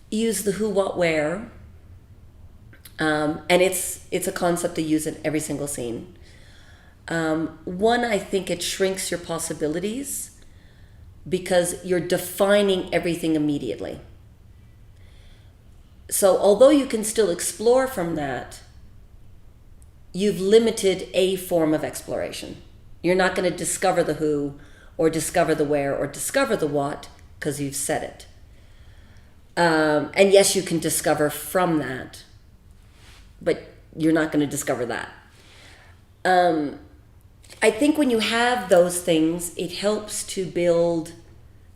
use the who, what, where, and it's a concept I use in every single scene. One, I think it shrinks your possibilities because you're defining everything immediately. So although you can still explore from that, you've limited a form of exploration. You're not going to discover the who or discover the where or discover the what because you've said it. And yes, you can discover from that, but you're not going to discover that. I think when you have those things, it helps to build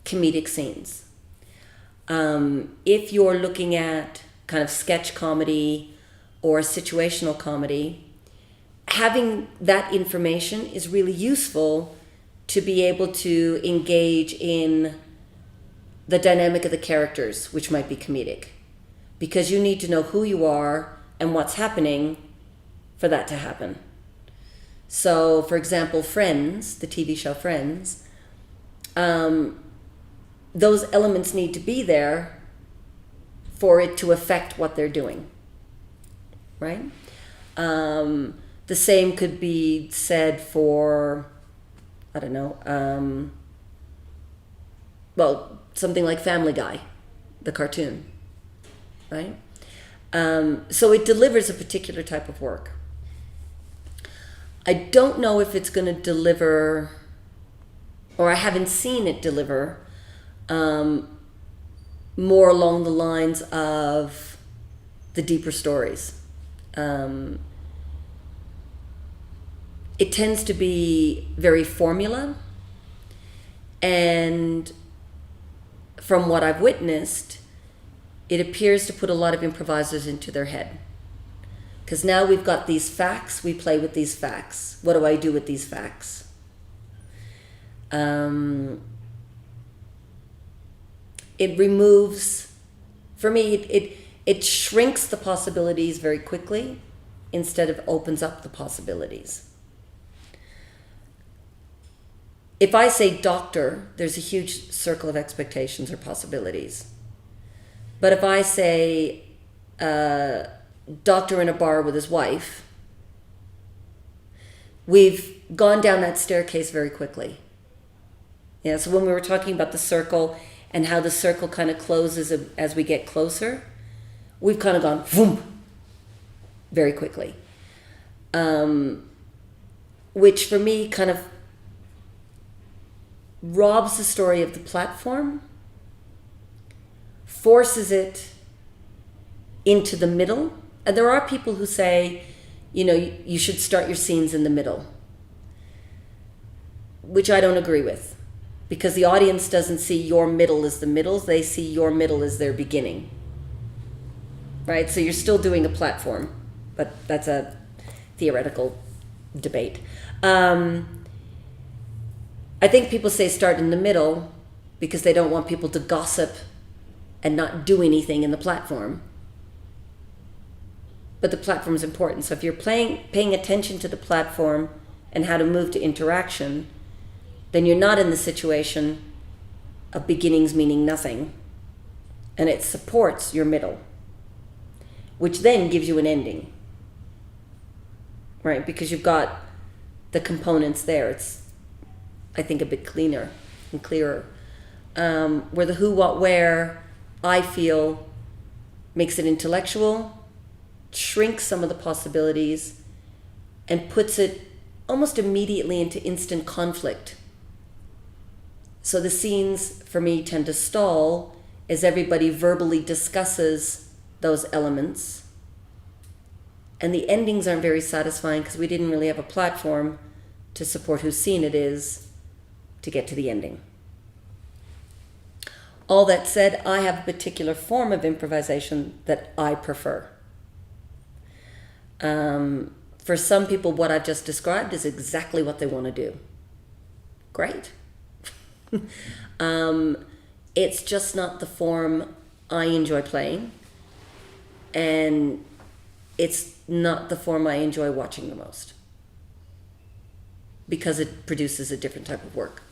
comedic scenes. If you're looking at kind of sketch comedy or situational comedy, having that information is really useful to be able to engage in the dynamic of the characters, which might be comedic, because you need to know who you are and what's happening for that to happen. So, for example, Friends, the TV show Friends, those elements need to be there for it to affect what they're doing, right? The same could be said for, I don't know, well, something like Family Guy, the cartoon, right? So it delivers a particular type of work. I don't know if it's going to deliver, or I haven't seen it deliver, more along the lines of the deeper stories. It tends to be very formula, and from what I've witnessed, it appears to put a lot of improvisers into their head. Because now we've got these facts, we play with these facts. What do I do with these facts? It removes, for me, it shrinks the possibilities very quickly instead of opens up the possibilities. If I say doctor, there's a huge circle of expectations or possibilities. But if I say doctor in a bar with his wife, we've gone down that staircase very quickly. Yeah, so when we were talking about the circle and how the circle kind of closes as we get closer, we've kind of gone boom very quickly. Which for me kind of robs the story of the platform, forces it into the middle. And there are people who say, you know, you should start your scenes in the middle, which I don't agree with, because the audience doesn't see your middle as the middle, they see your middle as their beginning, right? So you're still doing a platform, but that's a theoretical debate. I think people say start in the middle because they don't want people to gossip and not do anything in the platform. But the platform is important. So if you're paying attention to the platform and how to move to interaction, then you're not in the situation of beginnings meaning nothing. And it supports your middle, which then gives you an ending, right? Because you've got the components there. It's, I think, a bit cleaner and clearer. Where the who, what, where, I feel, makes it intellectual, shrinks some of the possibilities, and puts it almost immediately into instant conflict. So the scenes, for me, tend to stall as everybody verbally discusses those elements. And the endings aren't very satisfying because we didn't really have a platform to support whose scene it is to get to the ending. All that said, I have a particular form of improvisation that I prefer. For some people, what I've just described is exactly what they want to do. Great. It's just not the form I enjoy playing, and it's not the form I enjoy watching the most, because it produces a different type of work.